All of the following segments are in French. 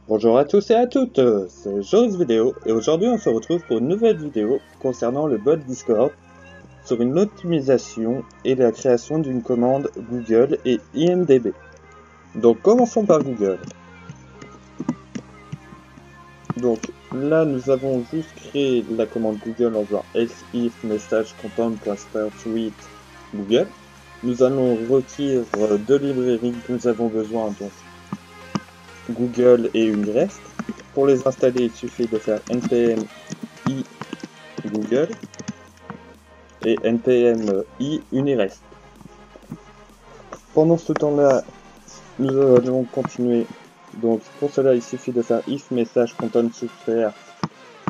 Bonjour à tous et à toutes, c'est Joris Vidéo et aujourd'hui on se retrouve pour une nouvelle vidéo concernant le bot Discord sur une optimisation et la création d'une commande Google et IMDb. Donc commençons par Google. Donc là nous avons juste créé la commande Google en jouant else if message content.start with Google. Nous allons requérir deux librairies que nous avons besoin, donc Google et Unirest. Pour les installer, il suffit de faire npm i Google et npm i Unirest. Pendant ce temps-là, nous allons continuer. Donc pour cela, il suffit de faire if message content subtract.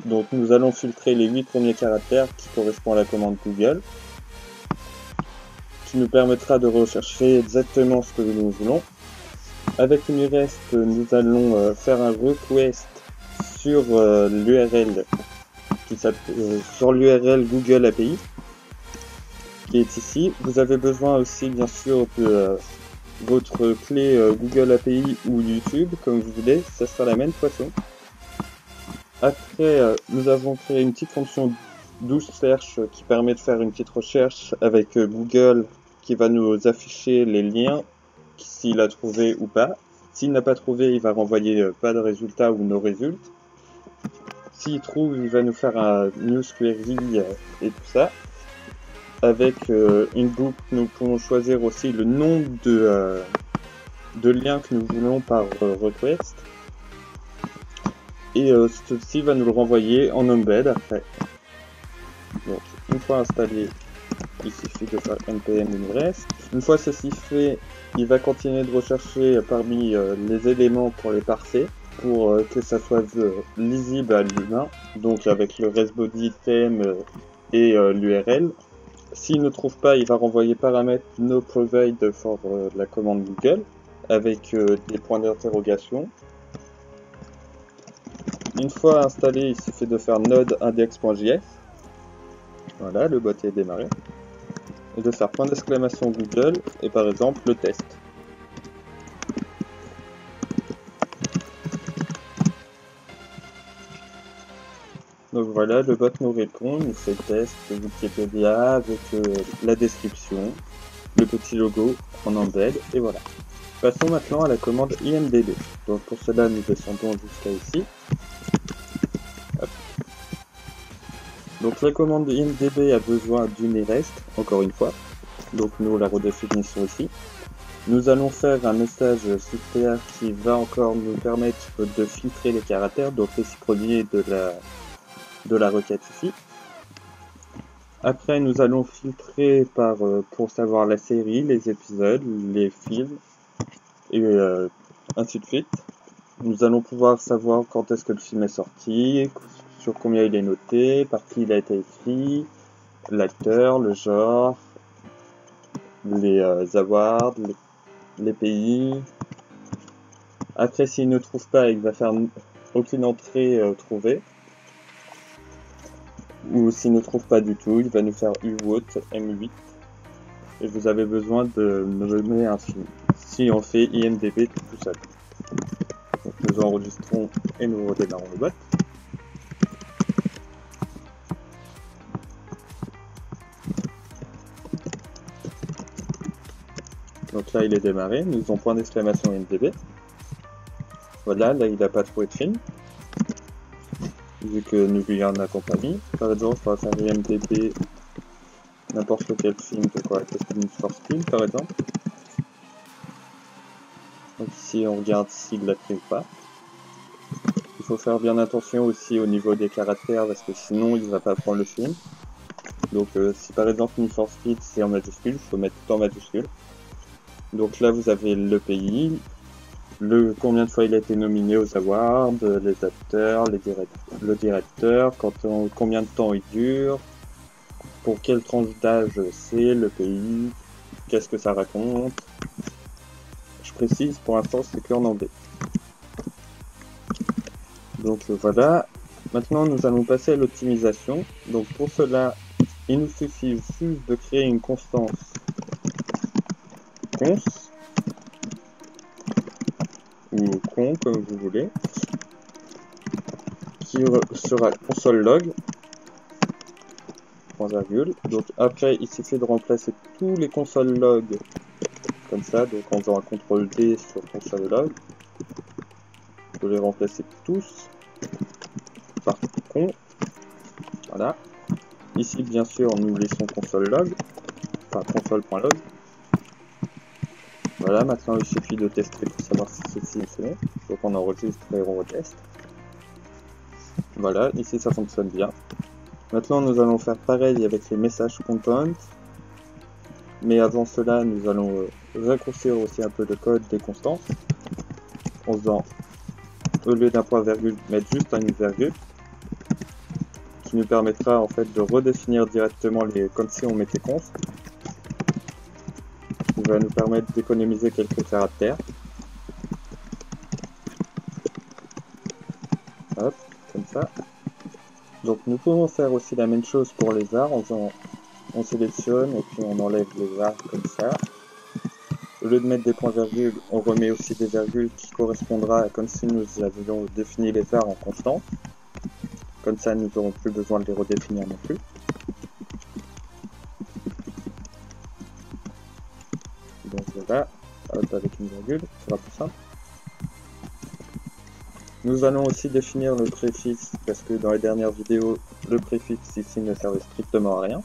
Donc nous allons filtrer les 8 premiers caractères qui correspondent à la commande Google, qui nous permettra de rechercher exactement ce que nous voulons. Avec Unirest, nous allons faire un request sur l'URL sur l'URL Google API qui est ici. Vous avez besoin aussi bien sûr de votre clé Google API ou YouTube, comme vous voulez, ça sera la même façon. Après, nous avons créé une petite fonction doSearch qui permet de faire une petite recherche avec Google qui va nous afficher les liens s'il a trouvé ou pas. S'il n'a pas trouvé, il va renvoyer pas de résultat ou no result. S'il trouve, il va nous faire un news query et tout ça. Avec une boucle, nous pouvons choisir aussi le nombre de liens que nous voulons par request. Et ceci va nous le renvoyer en embed après. Donc, une fois installé, il suffit de faire npm Unirest. Une fois ceci fait, il va continuer de rechercher parmi les éléments pour les parser, pour que ça soit lisible à l'humain, donc avec le resBody theme et l'URL. S'il ne trouve pas, il va renvoyer paramètre no provide for la commande Google, avec des points d'interrogation. Une fois installé, il suffit de faire node index.js. Voilà, le bot est démarré. Et de faire point d'exclamation Google et par exemple le test. Donc voilà, le bot nous répond, nous fait le test Wikipédia avec la description, le petit logo en embed et voilà. Passons maintenant à la commande IMDb. Donc pour cela, nous descendons jusqu'à ici. Hop. Donc la commande IMDb a besoin d'Unirest, encore une fois. Donc nous la redéfinissons ici. Nous allons faire un message subtract qui va encore nous permettre de filtrer les caractères, donc les 6 premiers de la requête ici. Après nous allons filtrer pour savoir la série, les épisodes, les films, et ainsi de suite. Nous allons pouvoir savoir quand est-ce que le film est sorti, sur combien il est noté, par qui il a été écrit, l'acteur, le genre, les awards, les pays. Après, s'il ne trouve pas, il va faire aucune entrée trouvée. Ou s'il ne trouve pas du tout, il va nous faire uvote M8. Et vous avez besoin de nommer un film. Si on fait IMDb tout seul. Donc nous enregistrons et nous redémarrons le bot. Donc là il est démarré, nous avons point d'exclamation IMDb. Voilà, là il n'a pas trouvé de film. Vu que nous lui en accompagnons. Par exemple, on va faire IMDb n'importe quel film de quoi, Need for Speed par exemple. Donc ici on regarde s'il l'a pris ou pas. Il faut faire bien attention aussi au niveau des caractères parce que sinon il ne va pas prendre le film. Donc si par exemple Need for Speed c'est en majuscule, il faut mettre tout en majuscule. Donc là vous avez le pays, combien de fois il a été nominé aux awards, les acteurs, le directeur, combien de temps il dure, pour quelle tranche d'âge c'est, le pays, qu'est-ce que ça raconte. Je précise, pour l'instant c'est que en anglais. Donc voilà, maintenant nous allons passer à l'optimisation. Donc pour cela, il nous suffit juste de créer une constance cons ou con comme vous voulez. qui sera console log, point virgule. Donc après, il suffit de remplacer tous les console log comme ça, donc en faisant un CTRL D sur console log. Je peux les remplacer tous par con. Voilà. Ici, bien sûr, nous laissons console log, enfin console.log. Voilà, maintenant il suffit de tester pour savoir si ceci est bon. Donc on enregistre et on reteste. Voilà, ici ça fonctionne bien. Maintenant nous allons faire pareil avec les messages content. Mais avant cela, nous allons raccourcir aussi un peu le code des constances. En faisant, au lieu d'un point virgule, mettre juste une virgule. Qui nous permettra en fait de redéfinir directement les, comme si on mettait const. Qui va nous permettre d'économiser quelques caractères. Hop, comme ça. Donc nous pouvons faire aussi la même chose pour les var en faisant, on sélectionne et puis on enlève les var comme ça. Au lieu de mettre des points virgules, on remet aussi des virgules qui correspondra à comme si nous avions défini les var en constante. Comme ça, nous n'aurons plus besoin de les redéfinir non plus. Donc voilà, hop, avec une virgule, ça sera plus simple. Nous allons aussi définir le préfixe, parce que dans les dernières vidéos, le préfixe ici ne servait strictement à rien.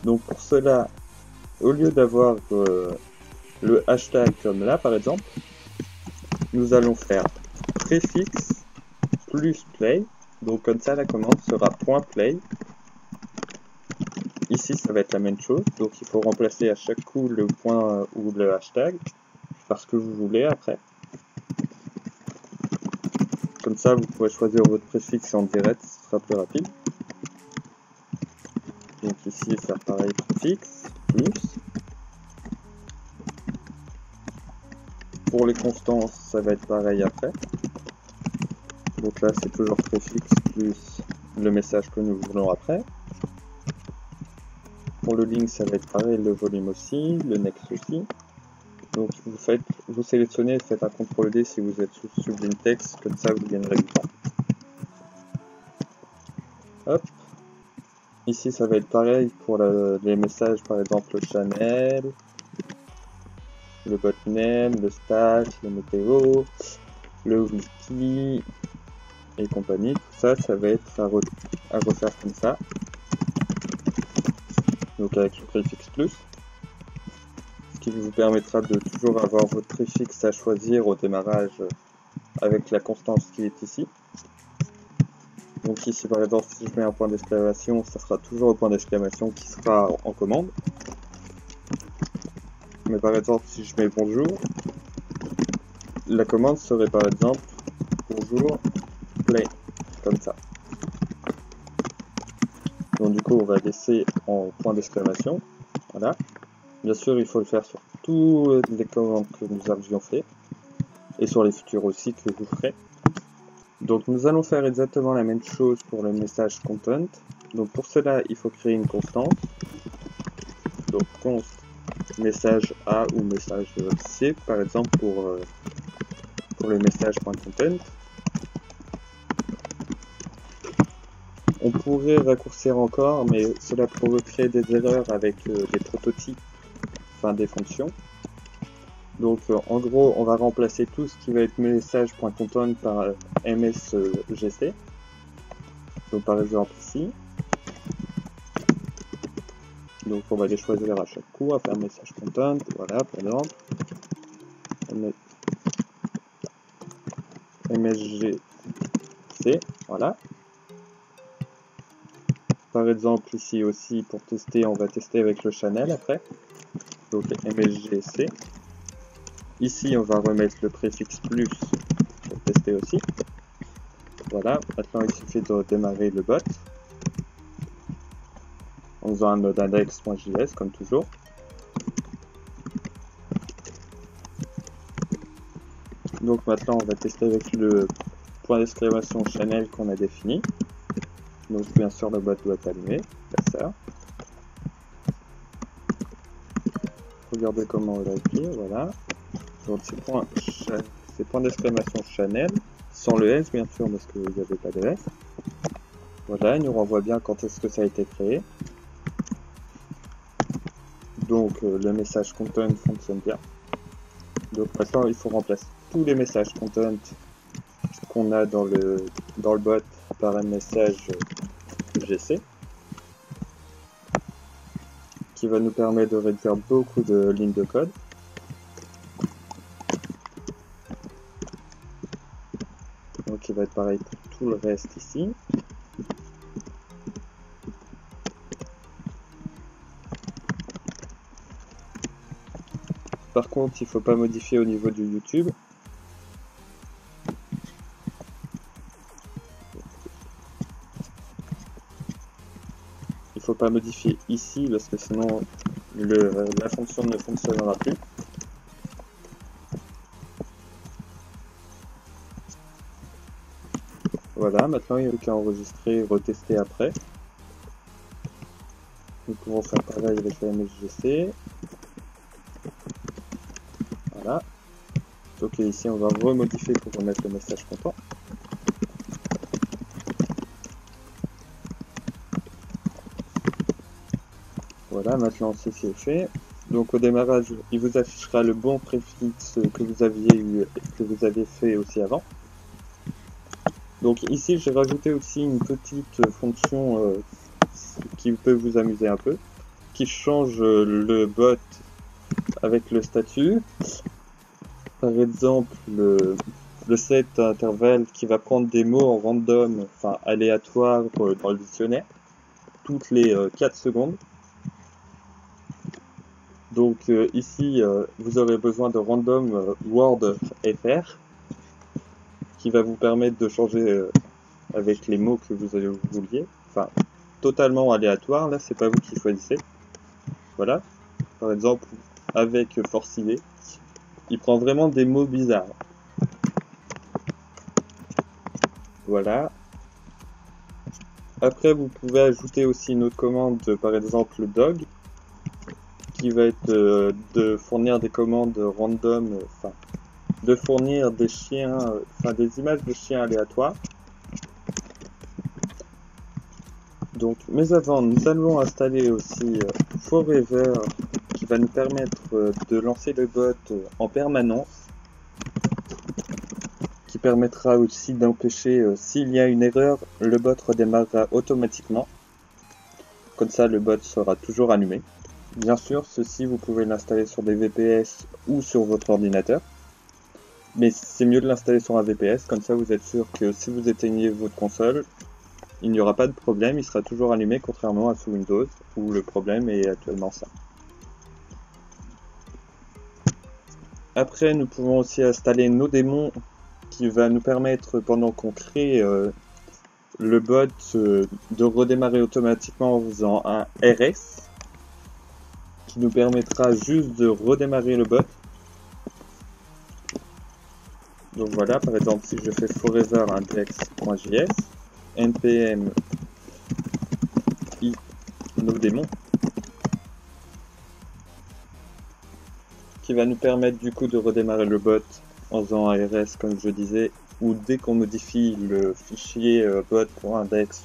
Donc pour cela, au lieu d'avoir le hashtag comme là par exemple, nous allons faire préfixe plus play. Donc comme ça, la commande sera .play. Ici, ça va être la même chose. Donc il faut remplacer à chaque coup le point ou le hashtag par ce que vous voulez après. Comme ça, vous pourrez choisir votre préfixe en direct, ce sera plus rapide. Donc ici, faire pareil, préfixe plus. Pour les constances, ça va être pareil après. Donc là, c'est toujours préfixe plus le message que nous voulons après. Pour le link, ça va être pareil, le volume aussi, le next aussi. Donc vous sélectionnez, faites un CTRL D si vous êtes sous Sublime Text, comme ça vous gagnerez du temps. Hop. Ici, ça va être pareil pour les messages, par exemple le channel, le botname, le stack, le météo, le wiki et compagnie. Tout ça, ça va être à refaire comme ça. Donc avec le préfixe plus. Ce qui vous permettra de toujours avoir votre préfixe à choisir au démarrage avec la constance qui est ici. Donc ici par exemple, si je mets un point d'exclamation, ça sera toujours le point d'exclamation qui sera en commande. Mais par exemple, si je mets bonjour, la commande serait par exemple bonjour play, comme ça. Donc du coup, on va laisser en point d'exclamation. Voilà. Bien sûr, il faut le faire sur toutes les commandes que nous avions fait et sur les futures aussi que vous ferez. Donc nous allons faire exactement la même chose pour le message content. Donc pour cela, il faut créer une constance. Donc const message A ou message C, par exemple pour le message.content. On pourrait raccourcir encore, mais cela provoquerait des erreurs avec des prototypes, enfin des fonctions. Donc en gros, on va remplacer tout ce qui va être message.content par msgc. Donc par exemple ici. Donc on va les choisir à chaque coup, à faire message content, voilà par exemple. msgc, voilà. Par exemple ici aussi pour tester, on va tester avec le channel après. Donc msgc. Ici on va remettre le préfixe plus pour tester aussi. Voilà, maintenant il suffit de démarrer le bot. En faisant un node index.js comme toujours. Donc maintenant on va tester avec le point d'exclamation channel qu'on a défini. Donc bien sûr le bot doit être allumé, c'est ça. Regardez comment on l'a écrit, voilà. Donc ces points d'exclamation channel sans le S bien sûr parce qu'il n'y avait pas de S. Voilà, il nous renvoie bien quand est-ce que ça a été créé. Donc le message content fonctionne bien. Donc maintenant il faut remplacer tous les messages content qu'on a dans le bot par un message GC qui va nous permettre de réduire beaucoup de lignes de code. Donc il va être pareil pour tout le reste ici. Par contre, il ne faut pas modifier au niveau du YouTube. Il ne faut pas modifier ici parce que sinon la fonction ne fonctionnera plus. Voilà, maintenant il n'y a plus qu'à enregistrer et retester après. Nous pouvons faire pareil avec la MSGC. Voilà. Donc ici on va remodifier pour remettre le message content. Voilà, maintenant ceci est fait. Donc au démarrage, il vous affichera le bon préfixe que vous avez fait aussi avant. Donc ici j'ai rajouté aussi une petite fonction qui peut vous amuser un peu, qui change le bot avec le statut. Par exemple, le set intervalle qui va prendre des mots en random, enfin aléatoire dans le dictionnaire, toutes les 4 secondes. Donc ici, vous aurez besoin de random word fr qui va vous permettre de changer avec les mots que vous vouliez. Enfin, totalement aléatoire, là c'est pas vous qui choisissez. Voilà. Par exemple, avec forcivé, il prend vraiment des mots bizarres. Voilà. Après, vous pouvez ajouter aussi une autre commande, par exemple dog, qui va être de fournir des commandes random, enfin, de fournir des chiens, enfin des images de chiens aléatoires. Donc, mais avant, nous allons installer aussi Forever, qui va nous permettre de lancer le bot en permanence, qui permettra aussi d'empêcher, s'il y a une erreur, le bot redémarrera automatiquement. Comme ça, le bot sera toujours allumé. Bien sûr, ceci, vous pouvez l'installer sur des VPS ou sur votre ordinateur. Mais c'est mieux de l'installer sur un VPS, comme ça vous êtes sûr que si vous éteignez votre console, il n'y aura pas de problème, il sera toujours allumé, contrairement à sous Windows, où le problème est actuellement ça. Après, nous pouvons aussi installer nos démons, qui va nous permettre, pendant qu'on crée le bot, de redémarrer automatiquement en faisant un RS, qui nous permettra juste de redémarrer le bot. Donc voilà, par exemple, si je fais forever index.js, npm i nos démons, qui va nous permettre du coup de redémarrer le bot en faisant un RS comme je disais, ou dès qu'on modifie le fichier bot.index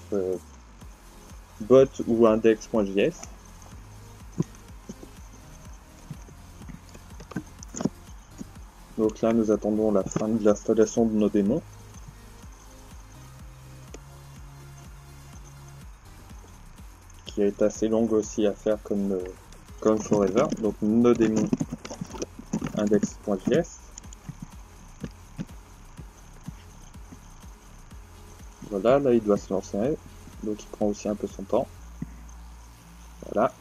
bot ou index.js. Donc là, nous attendons la fin de l'installation de nos démons. Qui est assez longue aussi à faire comme Forever. Donc nos démons index.js. Voilà, là il doit se lancer. Donc il prend aussi un peu son temps. Voilà.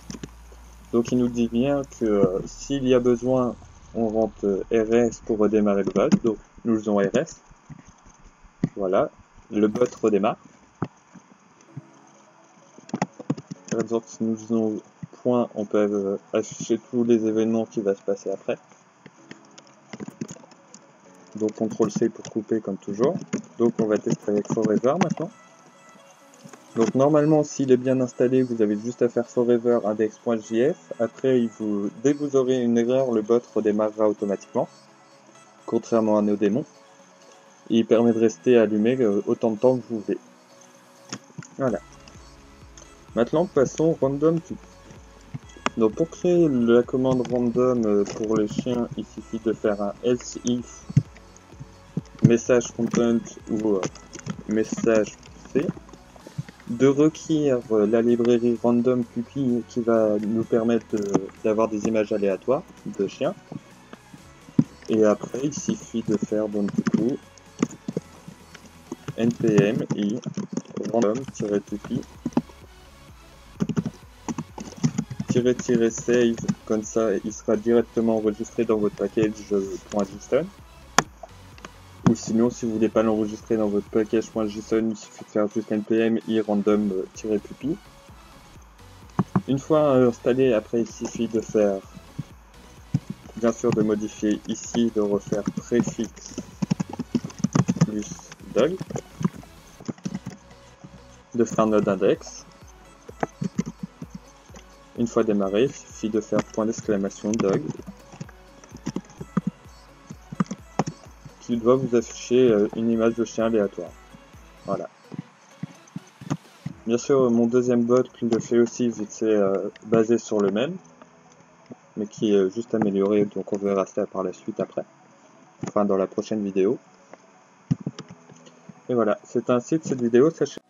Donc il nous dit bien que s'il y a besoin, on rentre RS pour redémarrer le bot. Donc nous faisons RS. Voilà. Le bot redémarre. Par exemple, si nous faisons point, on peut afficher tous les événements qui vont se passer après. Donc CTRL-C pour couper comme toujours. Donc on va tester avec Forever maintenant. Donc normalement, s'il est bien installé, vous avez juste à faire Forever index.js. Après, dès que vous aurez une erreur, le bot redémarrera automatiquement, contrairement à nos démons. Et il permet de rester allumé autant de temps que vous voulez. Voilà. Maintenant, passons random to. Donc pour créer la commande random pour le chien, il suffit de faire un else if message content ou message C, de requérir la librairie random puppy qui va nous permettre d'avoir des images aléatoires de chiens. Et après, il suffit de faire donc du coup npm i random-puppy -save, comme ça il sera directement enregistré dans votre package.json. Ou sinon, si vous voulez pas l'enregistrer dans votre package.json, il suffit de faire juste npm i random-puppy. Une fois installé, après il suffit de faire, bien sûr, de modifier ici, de refaire préfixe plus dog, de faire node index. Une fois démarré, il suffit de faire point d'exclamation dog, qui doit vous afficher une image de chien aléatoire. Voilà. Bien sûr, mon deuxième bot le fait aussi, vu que c'est basé sur le même, mais qui est juste amélioré, donc on verra ça par la suite après, enfin dans la prochaine vidéo. Et voilà, c'est ainsi que cette vidéo s'achève.